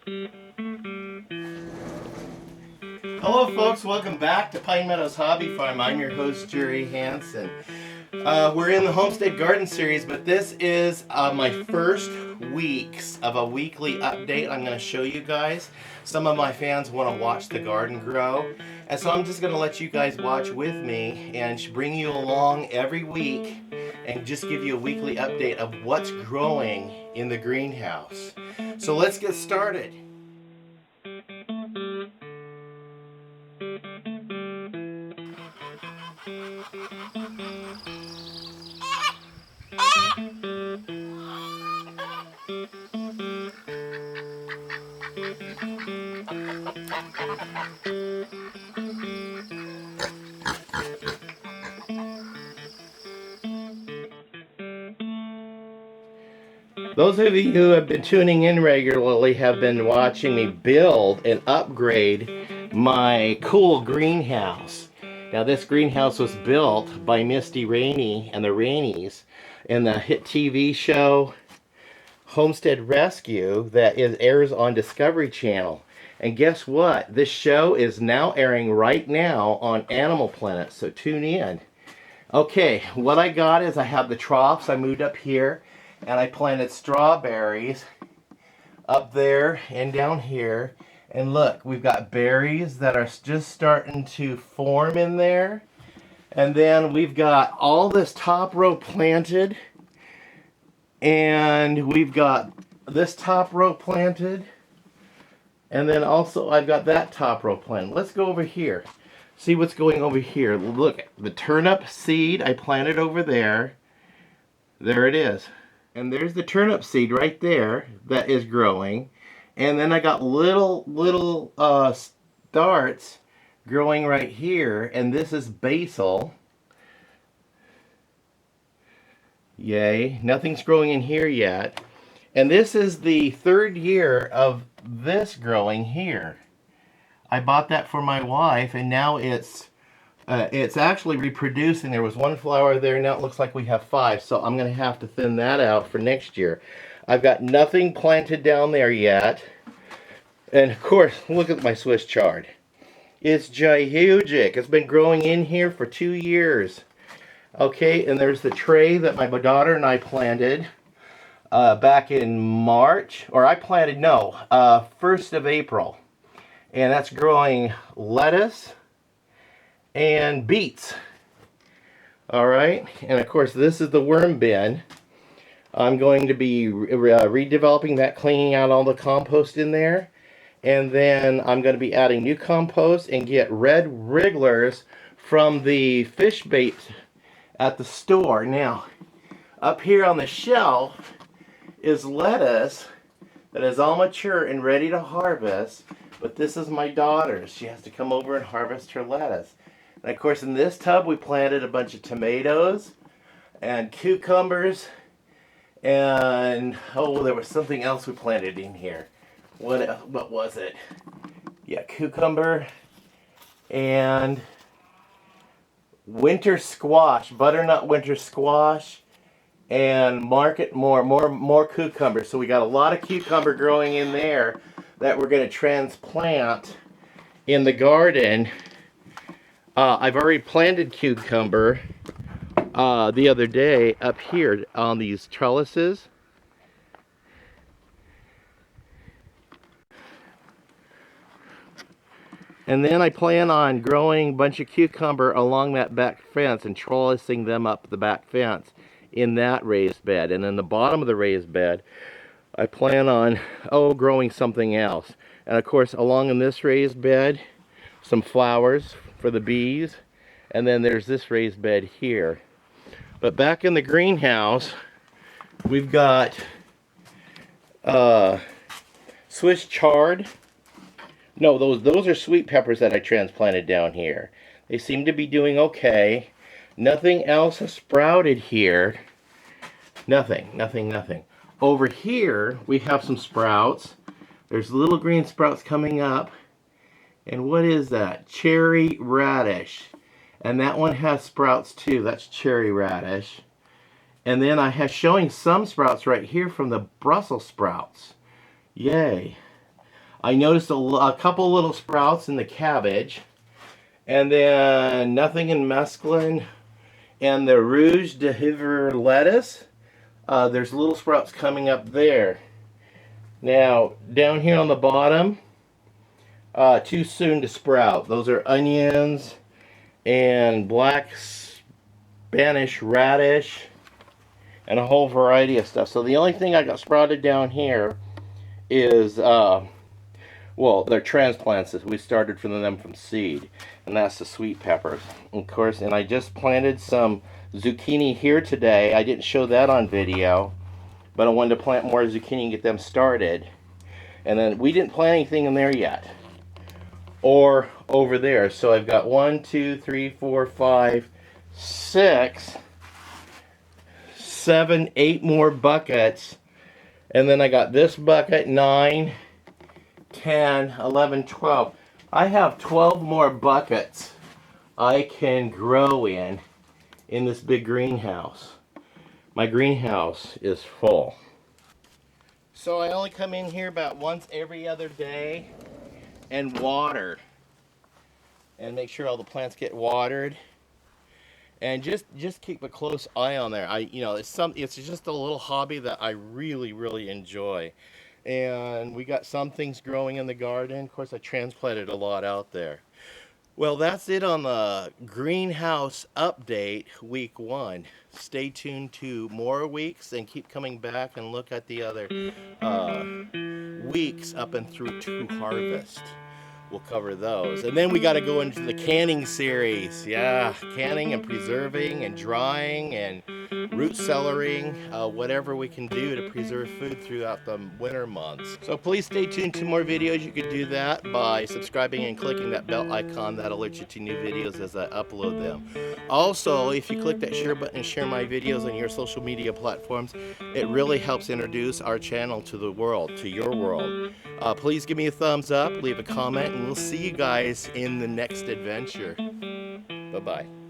Hello folks, welcome back to Pine Meadows Hobby Farm. I'm your host, Jerry Hanson. We're in the Homestead Garden Series, but this is my first weeks of a weekly update I'm going to show you guys. Some of my fans want to watch the garden grow, and so I'm just going to let you guys watch with me and bring you along every week and just give you a weekly update of what's growing in the greenhouse. So let's get started. Those of you who have been tuning in regularly have been watching me build and upgrade my cool greenhouse. Now this greenhouse was built by Misty Rainey and the Rainies in the hit TV show Homestead Rescue that airs on Discovery Channel. And guess what? This show is now airing right now on Animal Planet, so tune in. Okay, what I got is I have the troughs. I moved up here and I planted strawberries up there and down here. And look, we've got berries that are just starting to form in there. And then we've got all this top row planted. And we've got this top row planted. And then also I've got that top row planted. Let's go over here. See what's going over here. Look, the turnip seed I planted over there. There it is. And there's the turnip seed right there that is growing. And then I got little starts growing right here. And this is basil. Yay. Nothing's growing in here yet. And this is the third year of this growing here. I bought that for my wife, and now it's actually reproducing. There was one flower there, now it looks like we have 5, so I'm going to have to thin that out for next year. I've got nothing planted down there yet. And of course, look at my Swiss chard. It's gigantic. It's been growing in here for 2 years. Okay, and there's the tray that my daughter and I planted back in March. Or I planted, no, 1st of April. And that's growing lettuce and beets. All right, and of course this is the worm bin. I'm going to be redeveloping that, cleaning out all the compost in there, and then I'm going to be adding new compost and get red wrigglers from the fish bait at the store. Now, up here on the shelf is lettuce that is all mature and ready to harvest, but this is my daughter's. She has to come over and harvest her lettuce. And of course in this tub we planted a bunch of tomatoes and cucumbers and there was something else we planted in here. What was it? Yeah, cucumber and winter squash, butternut winter squash, and more cucumber. So we got a lot of cucumber growing in there that we're going to transplant in the garden. I've already planted cucumber the other day up here on these trellises. And then I plan on growing a bunch of cucumber along that back fence and trellising them up the back fence in that raised bed. And in the bottom of the raised bed, I plan on, growing something else. And of course, along in this raised bed, some flowers for the bees. And then there's this raised bed here. But back in the greenhouse, we've got Swiss chard. No, those are sweet peppers that I transplanted down here. They seem to be doing okay. Nothing else has sprouted here. Nothing. Over here, we have some sprouts. There's little green sprouts coming up. And what is that? Cherry radish. And that one has sprouts too. That's cherry radish. And then I have showing some sprouts right here from the Brussels sprouts. Yay. I noticed a couple little sprouts in the cabbage, and then nothing in mesclun. And the Rouge de Hiver lettuce, there's little sprouts coming up there. Now, down here on the bottom, too soon to sprout. Those are onions and black Spanish radish and a whole variety of stuff. So the only thing I got sprouted down here is, well, they're transplants that we started from them from seed, and that's the sweet peppers, of course. And I just planted some zucchini here today. I didn't show that on video, but I wanted to plant more zucchini and get them started. And then we didn't plant anything in there yet, or over there. So I've got 1, 2, 3, 4, 5, 6, 7, 8 more buckets, and then I got this bucket, 9, 10, 11, 12. I have 12 more buckets I can grow in this big greenhouse. My greenhouse is full. So I only come in here about once every other day and water and make sure all the plants get watered, and just keep a close eye on there. It's just a little hobby that I really enjoy. And we got some things growing in the garden. Of course, I transplanted a lot out there. Well, that's it on the greenhouse update, week 1. Stay tuned to more weeks and keep coming back and look at the other weeks up and through to harvest. We'll cover those. And then we got to go into the canning series. Yeah, canning and preserving and drying and root cellaring, whatever we can do to preserve food throughout the winter months. So please stay tuned to more videos. You can do that by subscribing and clicking that bell icon. That'll alert you to new videos as I upload them. Also, if you click that share button and share my videos on your social media platforms, it really helps introduce our channel to the world, to your world. Please give me a thumbs up, leave a comment, and we'll see you guys in the next adventure. Bye-bye.